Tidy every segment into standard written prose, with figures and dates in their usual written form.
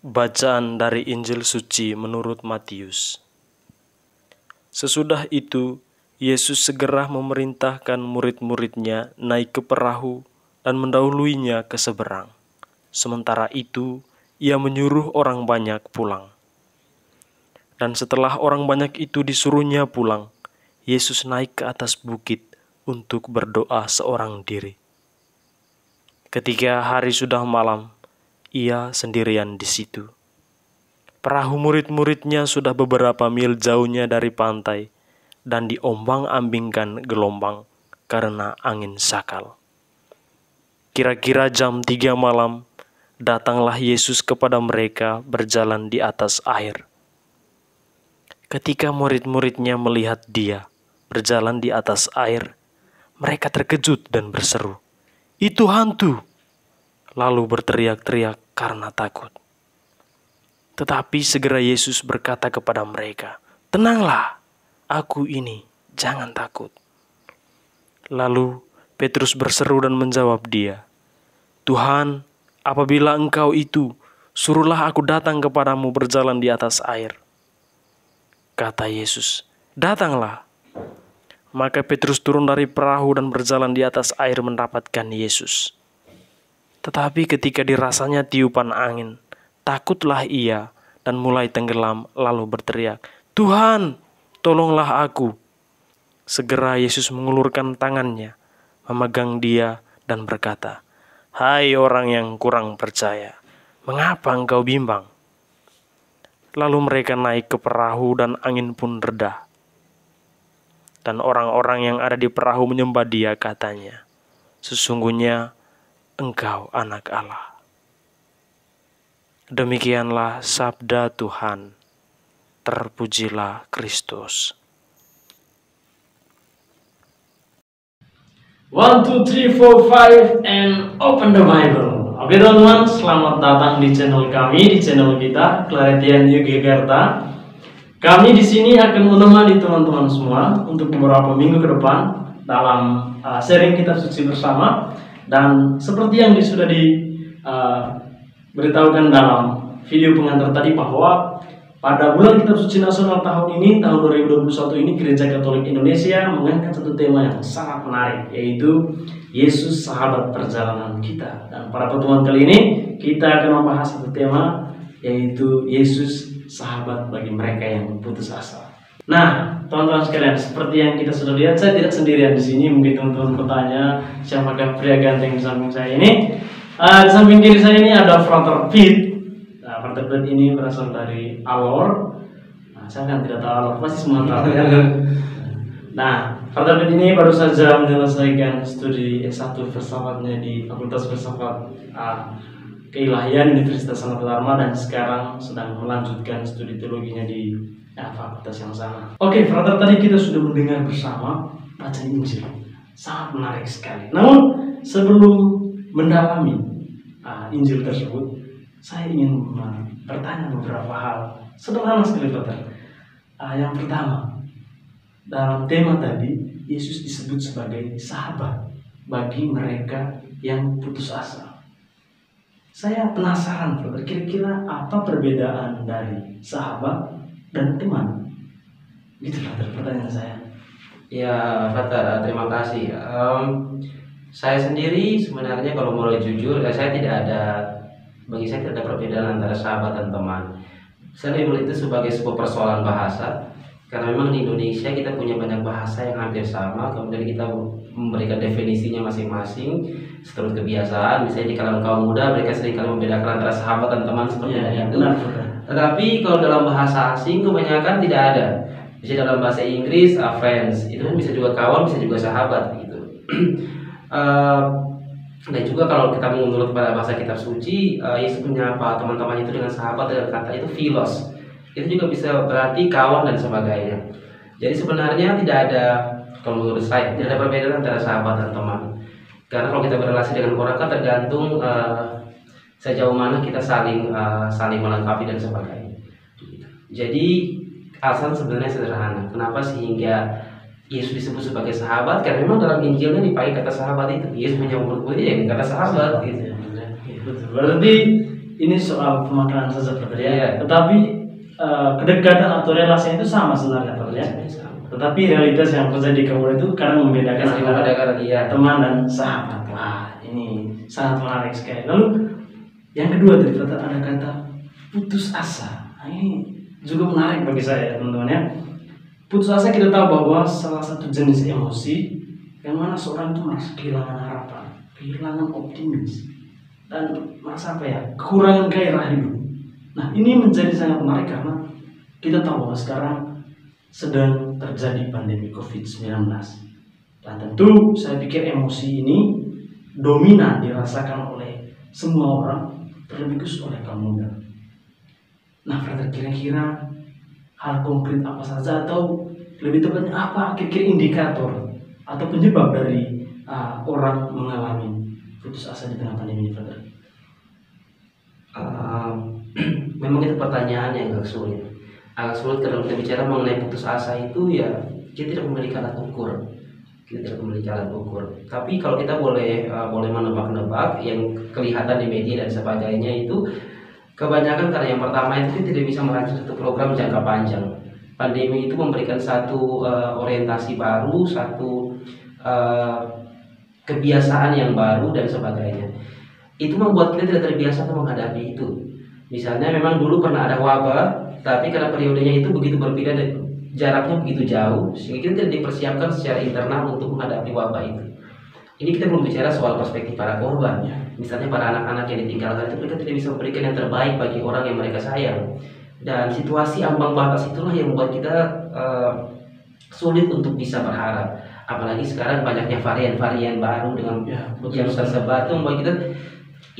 Bacaan dari Injil Suci menurut Matius. Sesudah itu, Yesus segera memerintahkan murid-muridnya naik ke perahu dan mendahuluinya ke seberang. Sementara itu, ia menyuruh orang banyak pulang. Dan setelah orang banyak itu disuruhnya pulang, Yesus naik ke atas bukit untuk berdoa seorang diri. Ketika hari sudah malam, ia sendirian di situ. Perahu murid-muridnya sudah beberapa mil jauhnya dari pantai dan diombang-ambingkan gelombang karena angin sakal. Kira-kira jam 3 malam, datanglah Yesus kepada mereka berjalan di atas air. Ketika murid-muridnya melihat dia berjalan di atas air, mereka terkejut dan berseru, "Itu hantu!" Lalu berteriak-teriak karena takut. Tetapi segera Yesus berkata kepada mereka, "Tenanglah, aku ini, jangan takut." Lalu Petrus berseru dan menjawab dia, "Tuhan, apabila Engkau itu, suruhlah aku datang kepadamu berjalan di atas air." Kata Yesus, "Datanglah." Maka Petrus turun dari perahu dan berjalan di atas air mendapatkan Yesus. Tetapi ketika dirasanya tiupan angin, takutlah ia dan mulai tenggelam lalu berteriak, "Tuhan, tolonglah aku." Segera Yesus mengulurkan tangannya, memegang dia dan berkata, "Hai orang yang kurang percaya, mengapa engkau bimbang?" Lalu mereka naik ke perahu dan angin pun reda. Dan orang-orang yang ada di perahu menyembah dia, katanya, "Sesungguhnya Engkau anak Allah." Demikianlah sabda Tuhan. Terpujilah Kristus. 1, 2, 3, 4, 5 and open the Bible. Oke teman-teman, selamat datang di channel kami, di channel kita Claretian Yogyakarta. Kami di sini akan menemani teman-teman semua untuk beberapa minggu ke depan dalam sharing kitab suci bersama. Dan seperti yang sudah diberitahukan dalam video pengantar tadi, bahwa pada bulan kitab suci nasional tahun ini, tahun 2021 ini, Gereja Katolik Indonesia mengangkat satu tema yang sangat menarik, yaitu Yesus sahabat perjalanan kita. Dan pada pertemuan kali ini kita akan membahas satu tema, yaitu Yesus sahabat bagi mereka yang putus asa. Nah, teman-teman sekalian, seperti yang kita sudah lihat, saya tidak sendirian di sini. Mungkin teman-teman bertanya, siapakah pria ganteng di samping saya ini? Di samping kiri saya ini ada Frater Pete. Nah, Frater Pete ini berasal dari Alor. Nah, saya kan tidak tahu Alor, pasti semua tahu ya. Nah, Frater Pete ini baru saja menyelesaikan studi S1 filsafatnya di Fakultas Filsafat Keilahian Universitas Sanata Dharma, dan sekarang sedang melanjutkan studi teologinya di fakultas yang sama. Oke, Frater, tadi kita sudah mendengar bersama bacaan Injil, sangat menarik sekali. Namun sebelum mendalami Injil tersebut, saya ingin bertanya beberapa hal sederhana sekali, Frater. Yang pertama, dalam tema tadi Yesus disebut sebagai sahabat bagi mereka yang putus asa. Saya penasaran, Frater, kira-kira apa perbedaan dari sahabat dan teman? Gitu, Frater, pertanyaan saya. Ya, Frater, terima kasih. Saya sendiri sebenarnya kalau boleh jujur, bagi saya tidak ada perbedaan antara sahabat dan teman. Saya melihat itu sebagai sebuah persoalan bahasa, karena memang di Indonesia kita punya banyak bahasa yang hampir sama, kemudian kita memberikan definisinya masing-masing seturut kebiasaan. Misalnya di kalangan kaum muda, mereka seringkali membedakan antara sahabat dan teman seperti itu. Benar. Tetapi kalau dalam bahasa asing kebanyakan tidak ada. Misalnya dalam bahasa Inggris, friends, itu bisa juga kawan, bisa juga sahabat gitu. Dan juga kalau kita menurut pada bahasa kitab suci, Yesus menyapa teman-teman itu dengan sahabat dengan kata itu philos. Itu juga bisa berarti kawan dan sebagainya. Jadi sebenarnya tidak ada, kalau menurut saya, tidak ada perbedaan antara sahabat dan teman. Karena kalau kita berrelasi dengan orang kan tergantung sejauh mana kita saling melengkapi dan sebagainya. Jadi alasan sebenarnya sederhana. Kenapa sehingga Yesus disebut sebagai sahabat? Karena memang dalam Injilnya dipakai kata sahabat itu. Yesus punya murid-muridnya yang kata sahabat gitu. Betul. Berarti ini soal pemakanan saja brother ya. Iya. Tetapi kedekatan atau relasi itu sama sebenarnya brother ya. Tetapi realitas yang terjadi kemudian itu kadang membedakan antara teman dan sahabat. Wah, ini sangat menarik sekali. Lalu yang kedua tadi brother ada kata putus asa. Nah, ini juga menarik bagi saya teman-teman ya. Putus asa kita tahu bahwa salah satu jenis emosi yang mana seorang itu merasa kehilangan harapan, kehilangan optimis, dan merasa apa ya, kekurangan gairah hidup. Nah ini menjadi sangat menarik karena kita tahu bahwa sekarang sedang terjadi pandemi COVID-19. Dan tentu saya pikir emosi ini dominan dirasakan oleh semua orang, terlebih khusus oleh kaum muda. Nah brother, kira-kira hal konkret apa saja atau lebih tepatnya apa kira-kira indikator atau penyebab dari orang mengalami putus asa di tengah pandemi ini, brother? Memang itu pertanyaan yang agak sulit. Agak sulit kalau kita bicara mengenai putus asa itu ya kita tidak memiliki alat ukur. Tapi kalau kita boleh menebak-nebak yang kelihatan di media dan sebagainya itu kebanyakan karena yang pertama itu tidak bisa merancang satu program jangka panjang. Pandemi itu memberikan satu orientasi baru, satu kebiasaan yang baru dan sebagainya. Itu membuat kita tidak terbiasa untuk menghadapi itu. Misalnya memang dulu pernah ada wabah, tapi karena periodenya itu begitu berbeda dan jaraknya begitu jauh, sehingga kita tidak dipersiapkan secara internal untuk menghadapi wabah itu. Ini kita belum bicara soal perspektif para korban. Misalnya para anak-anak yang ditinggalkan itu mereka tidak bisa memberikan yang terbaik bagi orang yang mereka sayang. Dan situasi ambang batas itulah yang membuat kita sulit untuk bisa berharap. Apalagi sekarang banyaknya varian-varian baru dengan yang tersebar itu membuat kita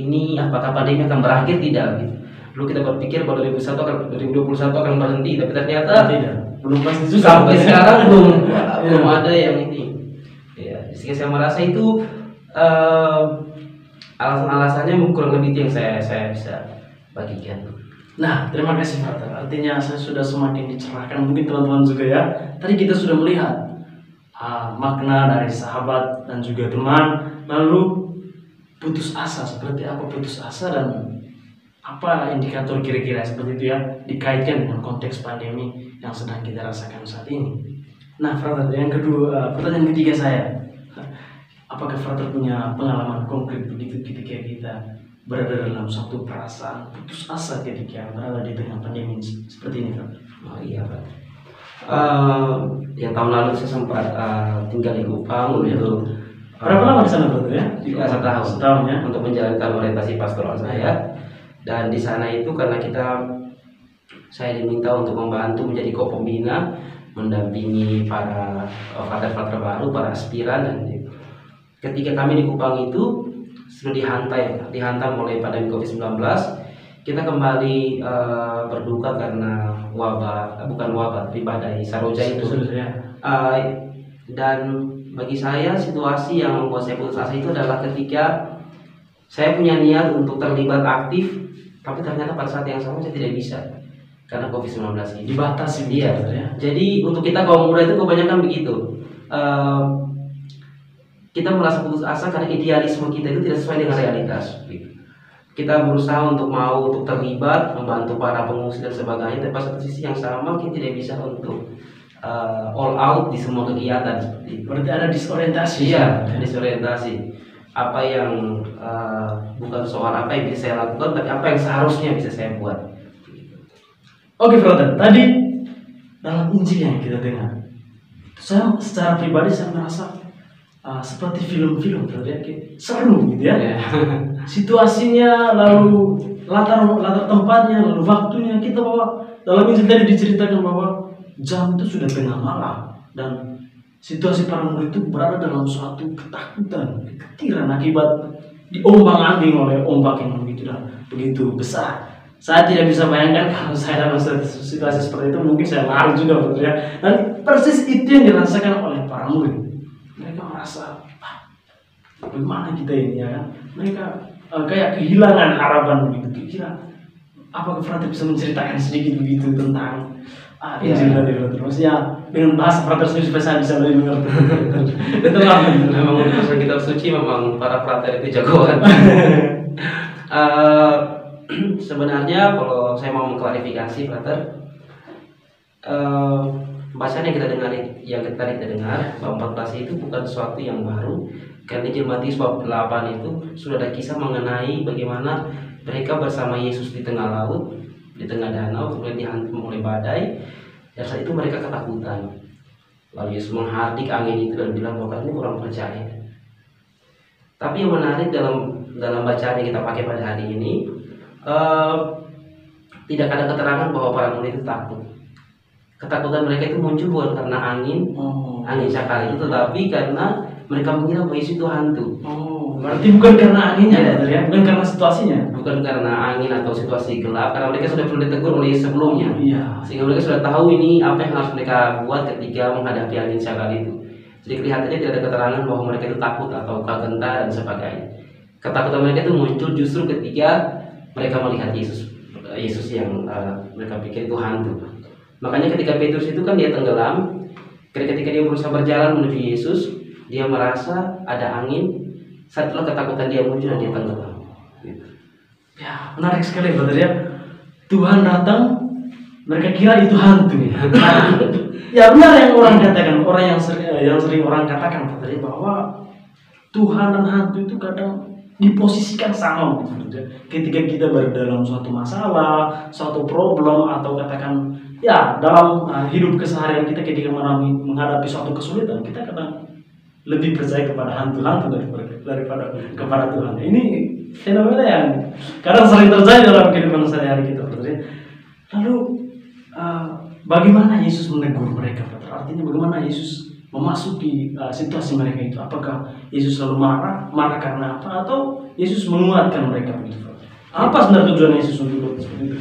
ini apakah pandemi akan berakhir tidak gitu. Dulu kita berpikir bahwa 2021 akan berhenti, tapi ternyata Tidak, belum pasti juga. sampai sekarang belum ada yang ini. Ya, sehingga saya merasa itu alasan-alasannya kurang lebih itu yang saya bisa bagikan. Nah, terima kasih brother. Artinya saya sudah semakin dicerahkan, mungkin teman-teman juga ya. Tadi kita sudah melihat makna dari sahabat dan juga teman. Lalu putus asa, seperti apa putus asa dan apa indikator kira-kira seperti itu ya, dikaitkan dengan konteks pandemi yang sedang kita rasakan saat ini. Nah, brother, yang kedua, pertanyaan ketiga saya, apakah brother punya pengalaman konkret begitu ketika kita berada dalam satu perasaan putus asa ketika berada di tengah pandemi seperti ini, brother? Oh iya Pak. Yang tahun lalu saya sempat tinggal di Kupang itu. Berapa lama di sana, brother ya? Setahun ya, untuk menjalankan orientasi pastoral saya. Dan di sana itu karena saya diminta untuk membantu menjadi kopembina, mendampingi para father-father baru, para aspiran. Dan ketika kami di Kupang itu sudah dihantam oleh pandemi COVID-19, kita kembali berduka karena tapi badai Saroja itu. Dan bagi saya situasi yang membuat saya putus asa itu adalah ketika saya punya niat untuk terlibat aktif, tapi ternyata pada saat yang sama saya tidak bisa karena COVID-19 ini. Dibatasi. Iya. Jadi untuk kita kaum muda itu kebanyakan begitu. Kita merasa putus asa karena idealisme kita itu tidak sesuai dengan realitas. Kita berusaha untuk terlibat, membantu para pengungsi dan sebagainya, tapi pada satu sisi yang sama kita tidak bisa untuk all out di semua kegiatan seperti itu. Berarti ada disorientasi. Iya, disorientasi. Apa yang bukan soal apa yang bisa saya lakukan, tapi apa yang seharusnya bisa saya buat. Oke, brother, tadi dalam Injil yang kita dengar, saya secara pribadi saya merasa seperti film-film, brother, seru gitu ya. Situasinya, lalu latar tempatnya, lalu waktunya, kita bahwa dalam Injil tadi diceritakan bahwa jam itu sudah tengah malam dan situasi para murid itu berada dalam suatu ketakutan, keketiran akibat diombang-ambing oleh ombak yang begitu besar. Saya tidak bisa bayangkan kalau saya dalam situasi seperti itu, mungkin saya lari juga, betul ya. Dan persis itu yang dirasakan oleh para murid. Mereka merasa, bagaimana kita ini ya kan? Mereka kayak kehilangan harapan begitu. Kira apakah Frater bisa menceritakan sedikit begitu tentang Injil tadi, Frater? Maksudnya dengan bahasa Frater sendiri supaya saya bisa lebih mengerti. Betul lah. Memang untuk kitab suci memang para Frater itu jagoan. Sebenarnya kalau saya mau mengklarifikasi, brother, bacaan yang kita dengar bab 14 itu bukan sesuatu yang baru. Karena Injil Matius bab 8 itu sudah ada kisah mengenai bagaimana mereka bersama Yesus di tengah laut, di tengah danau, kemudian dihantam oleh badai. Dan saat itu mereka ketakutan. Lalu Yesus menghardik angin itu dan bilang bahwa ini kurang percaya. Tapi yang menarik dalam bacaan yang kita pakai pada hari ini, tidak ada keterangan bahwa para murid itu takut. Ketakutan mereka itu muncul bukan karena angin sakal itu, tetapi karena mereka mengira bahwa Yesus itu hantu. Berarti bukan karena anginnya, ya? Bukan karena situasinya. Bukan karena angin atau situasi gelap, karena mereka sudah pernah ditegur oleh Yesus sebelumnya. Iya. Sehingga mereka sudah tahu ini apa yang harus mereka buat ketika menghadapi angin sakal itu. Jadi kelihatannya tidak ada keterangan bahwa mereka itu takut atau gentar dan sebagainya. Ketakutan mereka itu muncul justru ketika mereka melihat Yesus yang mereka pikir itu hantu. Makanya ketika Petrus itu kan dia tenggelam, ketika dia berusaha berjalan menuju Yesus, dia merasa ada angin. Saat itulah ketakutan dia muncul dan dia tenggelam. Ya, menarik sekali, brother ya. Tuhan datang, mereka kira itu hantu. Ya benar yang orang katakan, orang yang sering orang katakan, brother, bahwa Tuhan dan hantu itu kadang diposisikan sama, gitu. Ketika kita berada dalam suatu masalah, suatu problem, atau katakan ya dalam hidup keseharian kita ketika menghadapi suatu kesulitan, kita kadang lebih percaya kepada hantu-hantu daripada kepada Tuhan. Ini fenomena yang kadang sering terjadi dalam kehidupan sehari-hari kita, brother. Lalu bagaimana Yesus menegur mereka, brother? Artinya bagaimana Yesus memasuki situasi mereka itu? Apakah Yesus selalu marah karena apa, atau Yesus menguatkan mereka begitu? Apa sebenarnya tujuan Yesus untuk seperti itu?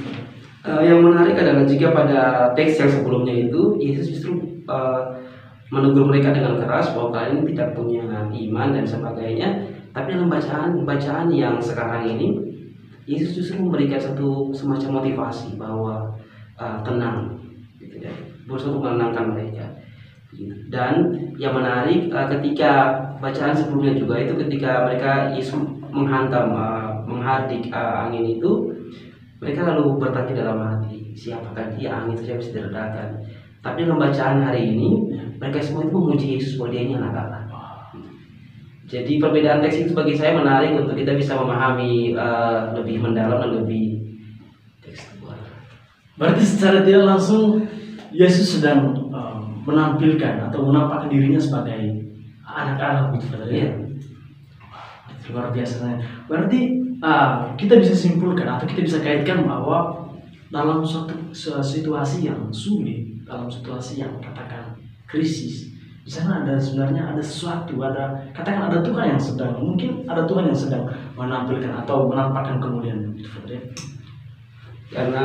Yang menarik adalah jika pada teks yang sebelumnya itu Yesus justru menegur mereka dengan keras bahwa kalian tidak punya iman dan sebagainya. Tapi dalam bacaan yang sekarang ini, Yesus justru memberikan satu semacam motivasi bahwa tenang, gitu ya, berusaha untuk menenangkan mereka. Dan yang menarik ketika bacaan sebelumnya juga itu ketika mereka Yesus menghardik angin itu, mereka lalu bertanya dalam hati, siapakah dia angin saja bisa diredakan. Tapi dalam bacaan hari ini mereka semua itu memuji Yesus bahwa dia ini anak Allah. Jadi perbedaan teks itu bagi saya menarik untuk kita bisa memahami lebih mendalam dan lebih tekstual. Berarti secara tidak langsung Yesus sedang menampilkan atau menampakkan dirinya sebagai anak Allah, begitu ya. Luar biasa. Berarti kita bisa simpulkan atau kita bisa kaitkan bahwa dalam suatu situasi yang sulit, dalam situasi yang katakan krisis, di sana sebenarnya ada sesuatu, katakan ada Tuhan yang sedang, mungkin ada Tuhan yang sedang menampilkan atau menampakkan kemuliaan, begitu ya. Karena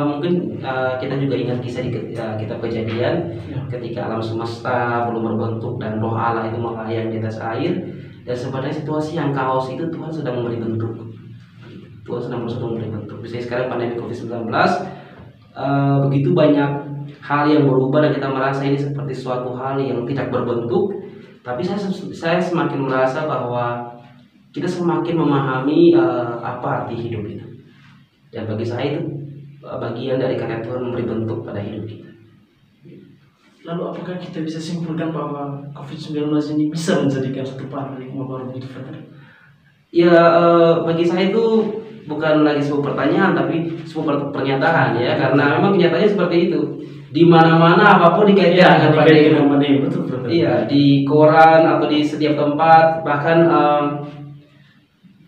mungkin kita juga ingat kisah di kitab Kejadian ketika alam semesta belum berbentuk dan Roh Allah itu melayang di atas air, dan sebenarnya situasi yang kaos itu Tuhan sedang memberi bentuk. Tuhan sedang berusaha memberi bentuk. Misalnya sekarang pandemi COVID-19, begitu banyak hal yang berubah dan kita merasa ini seperti suatu hal yang tidak berbentuk. Tapi saya semakin merasa bahwa kita semakin memahami apa arti hidup itu. Dan bagi saya itu bagian dari karya Tuhan memberi bentuk pada hidup kita. Lalu apakah kita bisa simpulkan bahwa COVID-19 ini bisa menjadikan satu paradigma baru begitu, Frater? Ya, bagi saya itu bukan lagi sebuah pertanyaan tapi sebuah pernyataan ya, karena memang kenyataannya seperti itu. Di mana-mana apapun dikaitkan dengan pandemi. Betul. Iya, di koran atau di setiap tempat, bahkan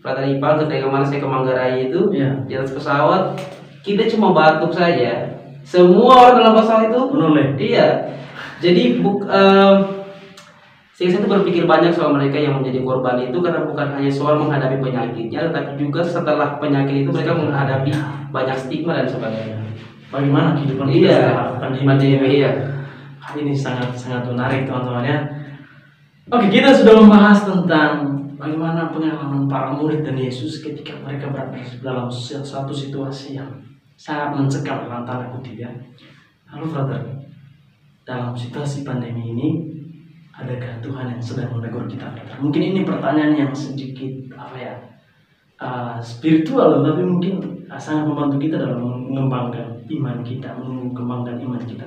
Frater Ipal ketika kemarin saya ke Manggarai itu, di atas pesawat kita cuma batuk saja, semua orang dalam pesawat itu menoleh. Iya. Jadi saya itu berpikir banyak soal mereka yang menjadi korban itu, karena bukan hanya soal menghadapi penyakitnya, tetapi juga setelah penyakit itu mereka menghadapi banyak stigma dan sebagainya. Bagaimana kehidupan kita setelah pandemi? Iya. Ini sangat menarik, teman-teman ya. Oke, kita sudah membahas tentang bagaimana pengalaman para murid dan Yesus ketika mereka berada dalam suatu situasi yang sangat mencekam dalam tanda kutip ya. Lalu, Frater, dalam situasi pandemi ini, adakah Tuhan yang sedang menegur kita, Frater? Mungkin ini pertanyaan yang sedikit spiritual, tapi mungkin sangat membantu kita dalam mengembangkan iman kita, mengembangkan iman kita.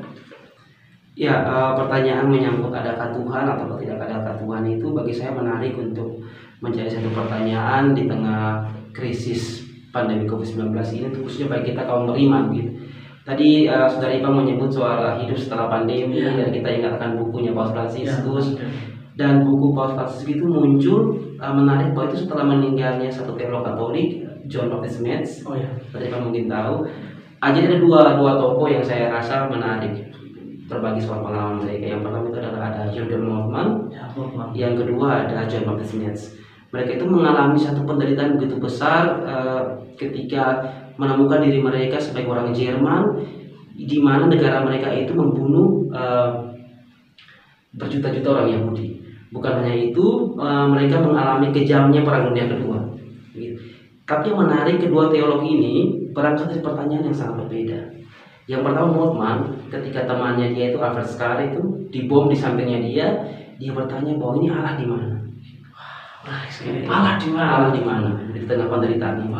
Ya, pertanyaan menyangkut adakah Tuhan atau tidak adakah Tuhan itu bagi saya menarik untuk menjadi satu pertanyaan di tengah krisis pandemi COVID-19 ini, khususnya bagi kita kaum beriman gitu. Tadi Saudara Ipang menyebut soal hidup setelah pandemi, dan kita ingatkan bukunya Paus Fransiskus. Dan buku Paus Fransiskus itu muncul menarik bahwa itu setelah meninggalnya satu teolog Katolik, John Baptist Metz. Tadi Ipang mungkin tahu. Jadi ada dua tokoh yang saya rasa menarik berbagi soal pengalaman mereka. Yang pertama itu adalah ada Jürgen Moltmann, yang kedua ada John Baptist Metz. Mereka itu mengalami satu penderitaan begitu besar ketika menemukan diri mereka sebagai orang Jerman, di mana negara mereka itu membunuh berjuta-juta orang Yahudi. Bukan hanya itu, mereka mengalami kejamnya Perang Dunia Kedua. Tapi yang menarik, kedua teolog ini berangkat dari pertanyaan yang sangat berbeda. Yang pertama, Moltmann, ketika temannya dia itu Albert Scar itu dibom di sampingnya dia bertanya bahwa ini Allah di mana? Allah di mana? Allah di mana? Di tengah penderitaan ini.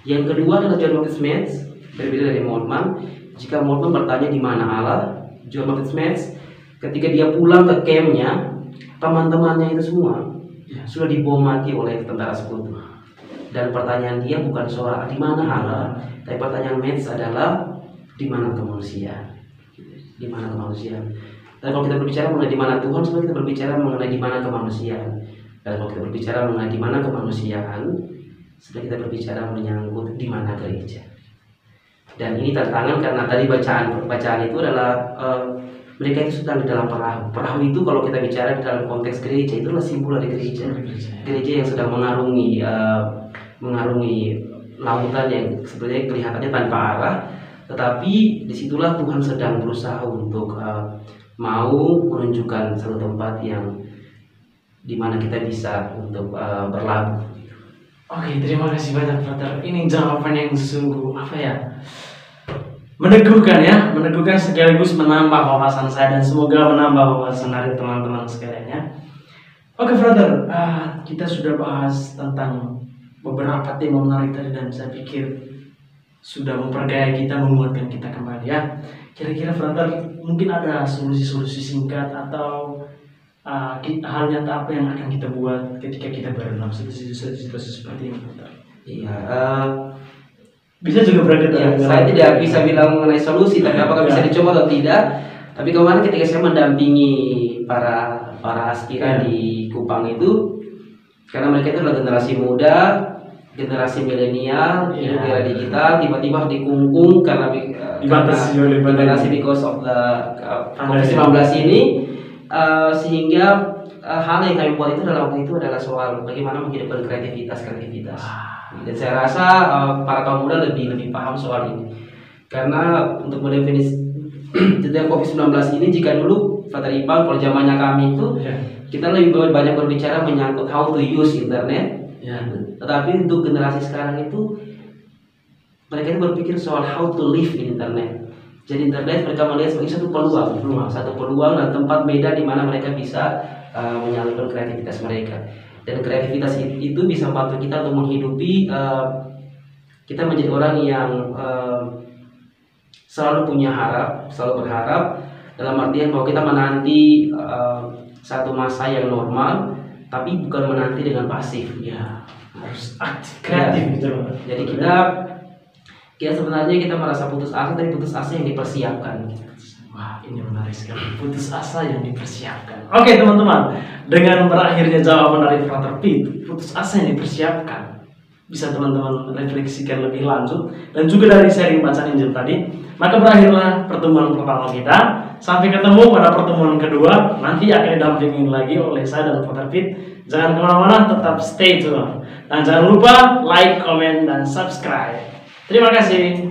Yang kedua adalah John Baptist Metz, berbeda dari Moltmann. Jika Moltmann bertanya di mana Allah, John Baptist Metz ketika dia pulang ke campnya, teman-temannya itu semua sudah dibom mati oleh tentara sekutu. Dan pertanyaan dia bukan soal di mana Allah, tapi pertanyaan Metz adalah di mana kemanusiaan? Di mana kemanusiaan? Dan kalau kita berbicara mengenai di mana Tuhan, sebenarnya kita berbicara mengenai di mana kemanusiaan. Dan kalau kita berbicara mengenai di mana kemanusiaan, sebenarnya kita berbicara menyangkut di mana gereja. Dan ini tantangan karena tadi bacaan itu adalah mereka itu sedang di dalam perahu. Perahu itu kalau kita bicara di dalam konteks gereja, itu adalah simbol dari gereja. Gereja yang sedang mengarungi lautan yang sebenarnya kelihatannya tanpa arah. Tetapi disitulah Tuhan sedang berusaha untuk mau menunjukkan satu tempat yang dimana kita bisa untuk berlabuh. Oke, terima kasih banyak Brother. Ini jawaban yang sungguh meneguhkan ya, meneguhkan sekaligus menambah wawasan saya, dan semoga menambah wawasan dari teman-teman sekalian ya. Oke Brother, kita sudah bahas tentang beberapa tema menarik tadi, dan saya pikir sudah memperkaya kita, menguatkan kita kembali ya. Kira-kira Brother, mungkin ada solusi-solusi singkat atau hal nyata apa yang akan kita buat ketika kita berada dalam situasi seperti ini, Brother? Iya, bisa juga berkaitan. Saya tidak bisa bilang mengenai solusi, tapi apakah bisa dicoba atau tidak. Tapi kemarin ketika saya mendampingi para aspirasi di Kupang itu, karena mereka itu adalah generasi muda, generasi milenial, hidup di era digital, tiba-tiba dikungkung karena dibatasi because of the COVID-19 ini, sehingga hal yang kami buat itu dalam waktu itu adalah soal bagaimana menghidupkan kreativitas. Dan saya rasa para kaum muda lebih paham soal ini, karena untuk mendefinisi tentang COVID-19 ini, jika dulu Father Ipang kalau zamannya kami itu kita lebih banyak berbicara menyangkut how to use internet. Tetapi untuk generasi sekarang itu mereka berpikir soal how to live in internet. Jadi internet mereka melihat sebagai satu peluang dan tempat beda di mana mereka bisa menyalurkan kreativitas mereka. Dan kreativitas itu bisa membantu kita untuk menghidupi kita menjadi orang yang selalu punya selalu berharap, dalam artian bahwa kita menanti satu masa yang normal, tapi bukan menanti dengan pasif. Harus aktif, kreatif gitu. Jadi kita sebenarnya kita merasa putus asa, tapi putus asa yang dipersiapkan. Wah, ini menarik sekali. Putus asa yang dipersiapkan. Oke teman-teman, dengan berakhirnya jawaban dari Frater Pete, putus asa yang dipersiapkan, bisa teman-teman refleksikan lebih lanjut, dan juga dari sharing bacaan Injil tadi, maka berakhirlah pertemuan pertama kita. Sampai ketemu pada pertemuan kedua, nanti akan didampingi lagi oleh saya dan Frater Pete. Jangan kemana-mana, tetap stay tune. Dan jangan lupa like, comment, dan subscribe. Terima kasih.